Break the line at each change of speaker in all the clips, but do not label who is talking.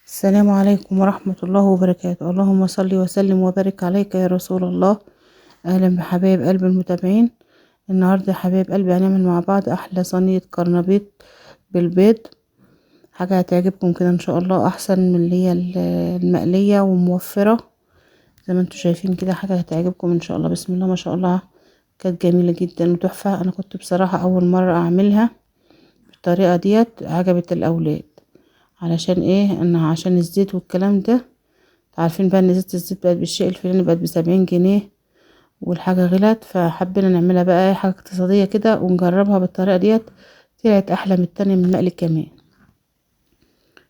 السلام عليكم ورحمة الله وبركاته. اللهم صل وسلم وبارك عليك يا رسول الله. أهلا بحبايب قلب المتابعين. النهاردة يا حبايب قلبي هنعمل مع بعض أحلى صينية كرنبيط بالبيض. حاجة هتعجبكم كده إن شاء الله، أحسن من اللي هي المقلية وموفرة زي ما انتوا شايفين كده. حاجة هتعجبكم إن شاء الله. بسم الله ما شاء الله، كانت جميلة جدا وتحفة. أنا كنت بصراحة أول مرة أعملها بالطريقة ديت، عجبت الأولاد. علشان ايه؟ أنا عشان الزيت والكلام ده، عارفين بقى ان زيت الزيت بقت بالشيء الفلاني، بقت ب70 جنيه والحاجة غلت. فحبينا نعملها بقى حاجة اقتصادية كده ونجربها بالطريقة ديت. طلعت احلى من التانية من المقلي كمان.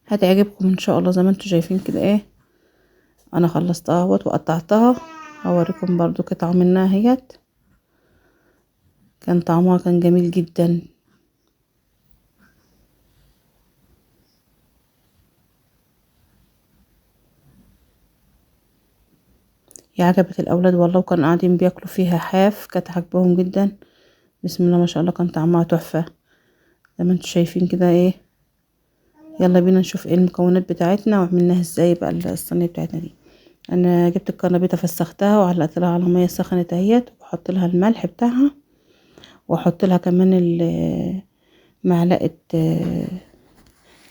هتعجبكم ان شاء الله. زي ما انتوا شايفين كده ايه، انا خلصتها اهوت وقطعتها. هوريكم برضو قطعة منها اهيت. كان طعمها كان جميل جدا. هي عجبت الاولاد والله، وكانوا قاعدين بياكلوا فيها حاف، كانت عجبهم جدا. بسم الله ما شاء الله، كان طعمها تحفة زي ما انتوا شايفين كده ايه. يلا بينا نشوف ايه المكونات بتاعتنا وعملناها ازاي بقى الصينيه بتاعتنا دي. انا جبت الكرنبيطه، فسختها وعلقت لها على ميه سخنت اهيت، وبحط لها الملح بتاعها، واحط لها كمان معلقه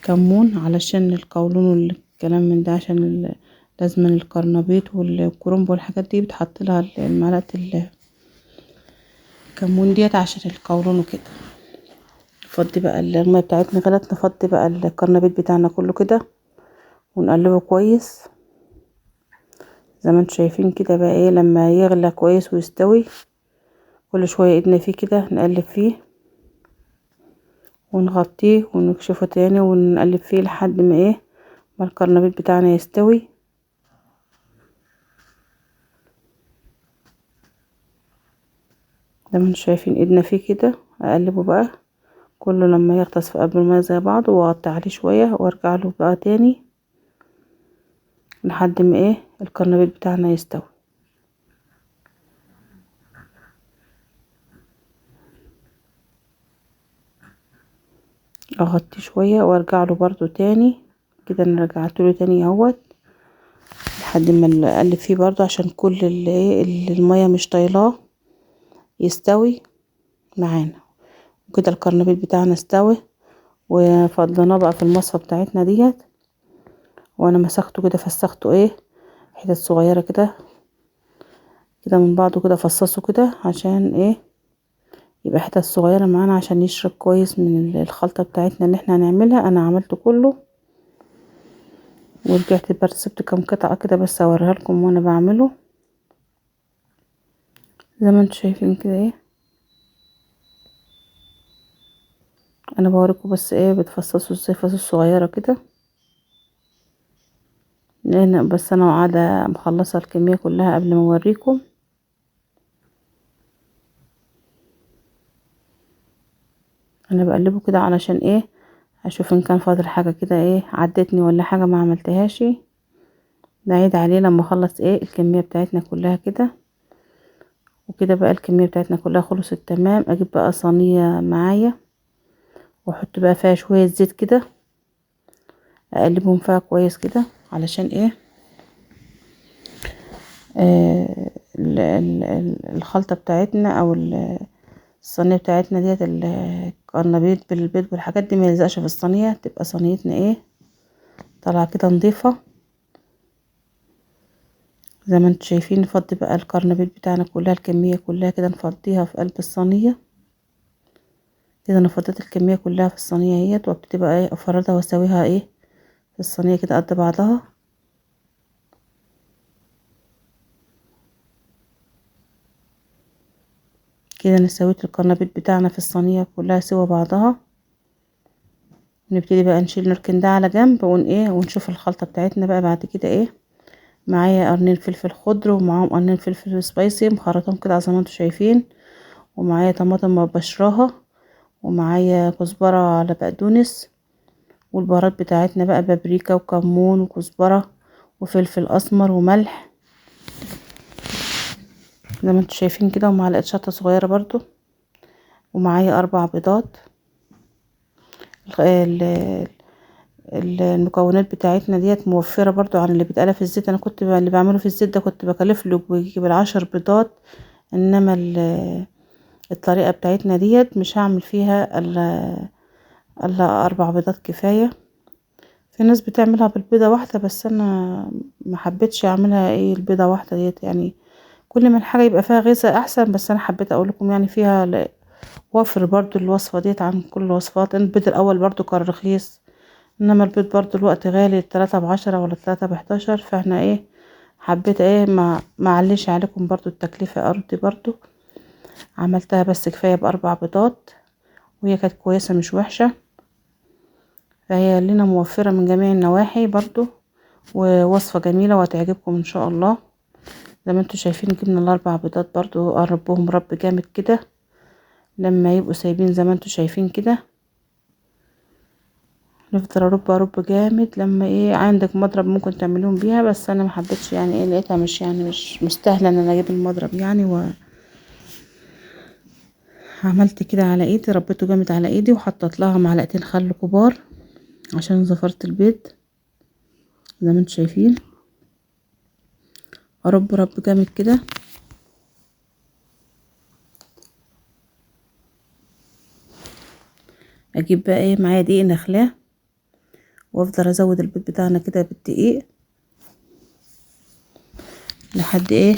كمون علشان القولون والكلام من ده، عشان لازم الكرنبيط والكرنب والحاجات دي بتحط لها معلقه الكمون ديت عشان القولون وكده. نفضي بقى الميه بتاعتنا غلت، نفضي بقى الكرنبيط بتاعنا كله كده ونقلبه كويس زي ما انتوا شايفين كده. بقى ايه، لما يغلى كويس ويستوي، كل شويه ايدنا فيه كده نقلب فيه ونغطيه ونكشفه تاني ونقلب فيه لحد ما ايه، ما الكرنبيط بتاعنا يستوي. زي ما انتوا شايفين ايدنا فيه كده، اقلبه بقى كله لما يغطس في قلب الميه زي بعض، واغطي عليه شويه وارجع له بقى تاني لحد ما ايه الكرنبيط بتاعنا يستوي. اغطيه شويه وارجع له برضو تاني كده. انا رجعت له تاني اهوت لحد ما اقلب فيه برضو، عشان كل اللي الميه مش طايلاه يستوي معانا. وكده الكرنبيط بتاعنا استوى، وفضيناه بقى في المصفى بتاعتنا ديت. وانا مسكته كده، فسخته ايه حتت صغيره كده كده من بعضه كده، فصصه كده عشان ايه يبقى حتت صغيره معانا، عشان يشرب كويس من الخلطه بتاعتنا اللي احنا هنعملها. انا عملته كله ورجعت بقى سبت كام قطعه كده بس اوريها لكم وانا بعمله. زي ما انتوا شايفين كده ايه، انا بوريكم بس ايه بتفصصوا ازاي فصوص صغيره كده. لان بس انا قاعده مخلصه الكميه كلها قبل ما اوريكم. انا بقلبه كده علشان ايه، اشوف ان كان فاضل حاجه كده ايه عدتني ولا حاجه ما عملتهاش، نعيد عليه لما اخلص ايه الكميه بتاعتنا كلها كده. وكده بقى الكميه بتاعتنا كلها خلصت تمام. اجيب بقى صينيه معايا واحط بقى فيها شويه زيت كده، اقلبهم فيها كويس كده علشان ايه الخلطه بتاعتنا او الصينيه بتاعتنا ديت القرنبيط بالبيض والحاجات دي ما يلزقش في الصينيه، تبقى صينيتنا ايه طالعه كده نضيفه. زي ما انتوا شايفين نفضي بقى الكرنبيط بتاعنا كلها، الكميه كلها كده نفضيها في قلب الصينيه كده. انا فضيت الكميه كلها في الصينيه اهيت، وابتدي بقى ايه افردها واسويها ايه في الصينيه كده قد بعضها. كده انا سويت الكرنبيط بتاعنا في الصينيه كلها سوا بعضها. نبتدي بقى نركن ده على جنب ونشوف الخلطه بتاعتنا بقى بعد كده ايه. معايا قرنين فلفل خضر، ومعاهم قرنين فلفل سبايسي مخرطهم كده زي ما انتوا شايفين، ومعايا طماطم مبشراها، ومعايا كزبره على بقدونس. والبهارات بتاعتنا بقى بابريكا وكمون وكزبره وفلفل اسمر وملح زي ما انتوا شايفين كده، ومعلقه شطه صغيره برضو. ومعايا 4 بيضات. المكونات بتاعتنا ديت موفرة برضو عن اللي بيتقال في الزيت. انا كنت اللي بعمله في الزيت ده كنت بكلف له بيجي بالعشر بيضات، انما الطريقة بتاعتنا ديت مش هعمل فيها الا 4 بيضات كفاية. في ناس بتعملها بالبيضة واحدة، بس انا ما حبيتش اعملها البيضة واحدة ديت. يعني كل ما الحاجة يبقى فيها غذاء احسن، بس انا حبيت اقول لكم يعني فيها وفر برضو الوصفة ديت عن كل الوصفات. البيض الاول برضو كان رخيص، انما البيض برضو الوقت غالي، 3 ب10 ولا 3 ب11. فاحنا حبيت ما عليش عليكم برضو التكلفة ارضي برضو. عملتها بس كفاية ب4 بيضات، وهي كانت كويسة مش وحشة. فهي لنا موفرة من جميع النواحي برضو، ووصفة جميلة وهتعجبكم ان شاء الله. زي ما انتوا شايفين جبنا ال4 بيضات برضو، قربهم رب جامد كده لما يبقوا سايبين زي ما انتوا شايفين كده. نفضل ارب جامد لما عندك مضرب ممكن تعملوهم بيها، بس انا ما حبيتش يعني لقيتها مش مستاهله ان انا اجيب المضرب يعني. وعملت كده على ايدي، ربيته جامد على ايدي، وحطيت لها معلقتين خل كبار عشان زفرت البيض زي ما انتوا شايفين. رب جامد كده. اجيب بقى معايا دقيق نخلاه، وافضل ازود البيض بتاعنا كده بالدقيق لحد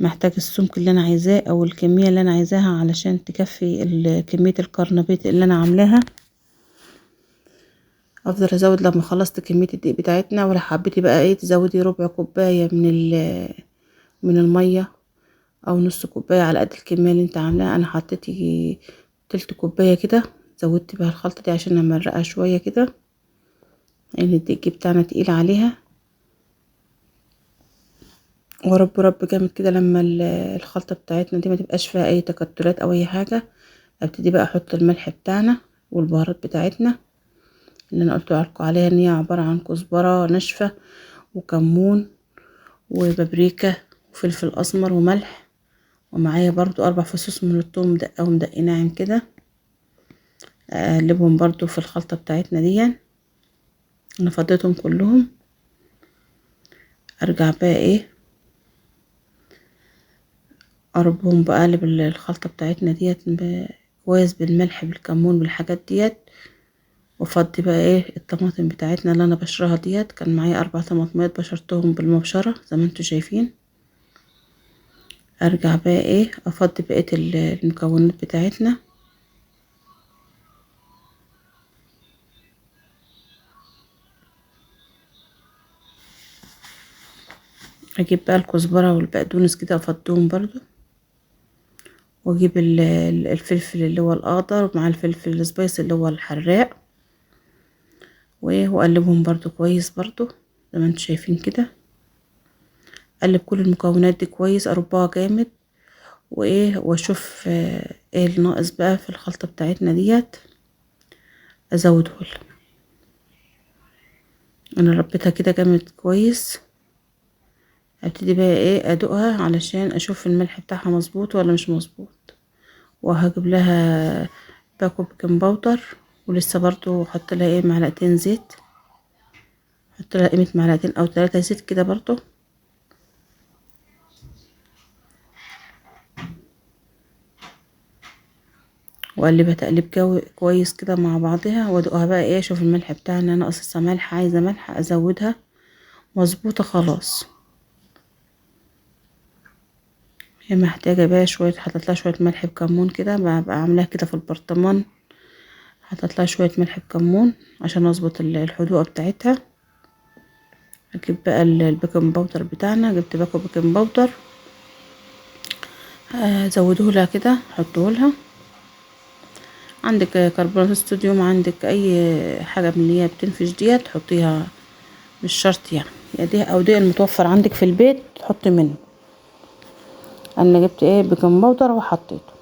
محتاج السمك اللي انا عايزاه او الكميه اللي انا عايزاها علشان تكفي كميه الكرنبيط اللي انا عاملاها. افضل ازود لما خلصت كميه الدقيق بتاعتنا. ولا حبيتي بقى تزودي ربع كوبايه من الميه او نص كوبايه على قد الكميه اللي انت عاملاها. انا حطيت تلت كوبايه كده، زودت بها الخلطه دي عشان امرقها شويه كده، لان الدقيق بتاعنا تقيل عليها. رب جامد كده لما الخلطه بتاعتنا دي ما تبقاش فيها اي تكتلات او اي حاجه. ابتدي بقى احط الملح بتاعنا والبهارات بتاعتنا اللي انا قلت لكم عليها، ان هي عباره عن كزبره ناشفه وكمون وبابريكا وفلفل اسمر وملح، ومعايا برضو 4 فصوص من الثوم مدقهم دق ناعم كده. اقلبهم برضو في الخلطه بتاعتنا دي. انا فضيتهم كلهم. ارجع بقى اربهم، بقلب الخلطه بتاعتنا ديت كويس بالملح بالكمون بالحاجات ديت. وافضي بقى الطماطم بتاعتنا اللي انا بشرها ديت. كان معايا 4 طماطمات بشرتهم بالمبشره زي ما انتوا شايفين. ارجع بقى افضي بقيه المكونات بتاعتنا. اجيب بقى الكزبره والبقدونس كده افضيهم برضو، واجيب الفلفل اللي هو الاخضر مع الفلفل السبايسي اللي هو الحراق، واقلبهم برضو كويس برضو زي ما انتوا شايفين كده. اقلب كل المكونات دي كويس، اربها جامد، واشوف ايه الناقص بقى في الخلطه بتاعتنا ديت ازوده. انا ربيتها كده جامد كويس. ابتدي بقى ادوقها علشان اشوف الملح بتاعها مظبوط ولا مش مظبوط. وهجيب لها باكو بيكنج باودر، ولسه برضو احط لها معلقتين زيت. احط لها قيمه معلقتين او 3 زيت كده برضو. واقلبها تقليب كويس كده مع بعضها، وادوقها بقى اشوف الملح بتاعنا ناقص ملح، عايزه ملح ازودها، مظبوطه خلاص. هي محتاجه بقى شويه، حطيت لها شويه ملح بكمون كده، ببقى عاملاها كده في البرطمان. حطيت لها شويه ملح بكمون عشان اظبط الحدوقه بتاعتها. اجيب بقى البيكنج باودر بتاعنا، جبت باكو بيكنج باودر، زودوه لها كده، حطوه لها. عندك كربونات صوديوم، عندك اي حاجه من اللي هي بتنفش ديت تحطيها، مش شرط يعني. دي او دي المتوفر عندك في البيت تحطي منه. انا جبت بيكنج باودر وحطيته،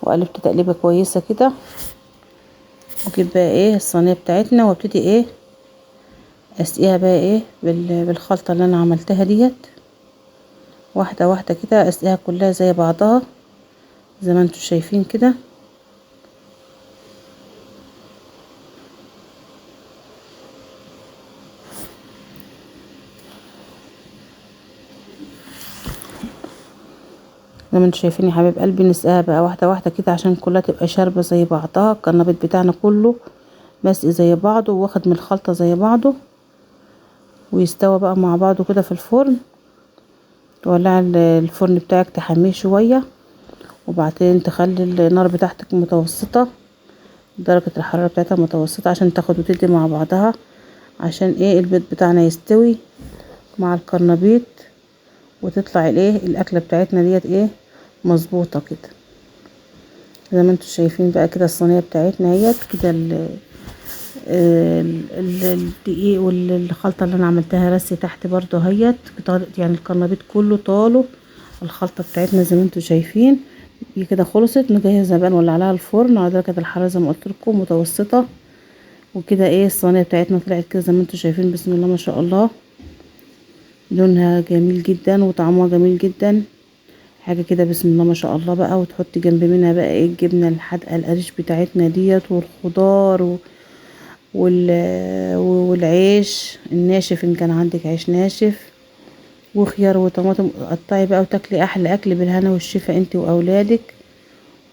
وقلبت تقليبه كويسه كده. وجيب بقى الصينيه بتاعتنا، وابتدي اسقيها بقى بالخلطه اللي انا عملتها ديت، واحده واحده كده اسقيها كلها زي بعضها زي ما انتوا شايفين كده. زي ما انتوا شايفين يا حبايب قلبي، نسقيها بقى واحده واحده كده عشان كلها تبقى شاربه زي بعضها. الكرنبيط بتاعنا كله مسقي زي بعضه واخد من الخلطه زي بعضه، ويستوى بقى مع بعضه كده في الفرن. تولع الفرن بتاعك تحميه شويه، وبعدين تخلي النار بتاعتك متوسطه، درجه الحراره بتاعتها متوسطه عشان تاخد وتدي مع بعضها، عشان ايه البيض بتاعنا يستوي مع الكرنبيط، وتطلع الايه الاكله بتاعتنا ديت ايه مظبوطه كده. زي ما انتوا شايفين بقى كده الصينيه بتاعتنا اهيت كده، الدقيق والخلطه اللي انا عملتها رسي تحت برضو اهيت، يعني الكرنبيط كله طاله الخلطه بتاعتنا زي ما انتوا شايفين. دي كده خلصت، نجهز بقى نولع عليها الفرن على درجه الحراره زي ما قلت لكم متوسطه. وكده ايه الصينيه بتاعتنا طلعت كده زي ما انتوا شايفين، بسم الله ما شاء الله، لونها جميل جدا وطعمها جميل جدا، حاجه كده بسم الله ما شاء الله بقى. وتحطي جنب منها بقى ايه الجبنه الحادقه القريش بتاعتنا ديت، والخضار والعيش الناشف ان كان عندك عيش ناشف، وخيار وطماطم، قطعي بقى وتاكلي احلى اكل بالهنا والشفا انت واولادك.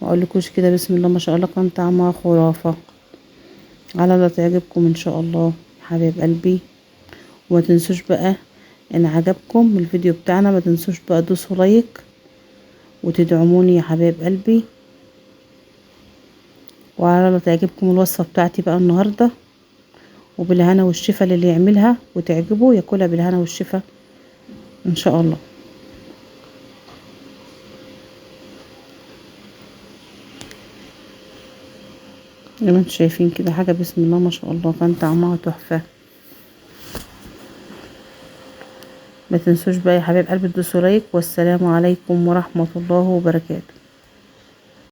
واقولكوش كده بسم الله ما شاء الله كان طعمها خرافه، على الله تعجبكم ان شاء الله حبيب قلبي. وما تنسوش بقى ان عجبكم الفيديو بتاعنا، ما تنسوش بقى تدوسوا لايك وتدعموني يا حبايب قلبي. وعلى الله تعجبكم الوصفه بتاعتي بقى النهارده، وبالهنا والشفا للي يعملها وتعجبه ياكلها بالهنا والشفا ان شاء الله. زي ما انتوا شايفين كده حاجه بسم الله ما شاء الله كان طعمها تحفه. ما تنسوش بقى يا حبايب قلبي تدوسوا لايك، والسلام عليكم ورحمه الله وبركاته.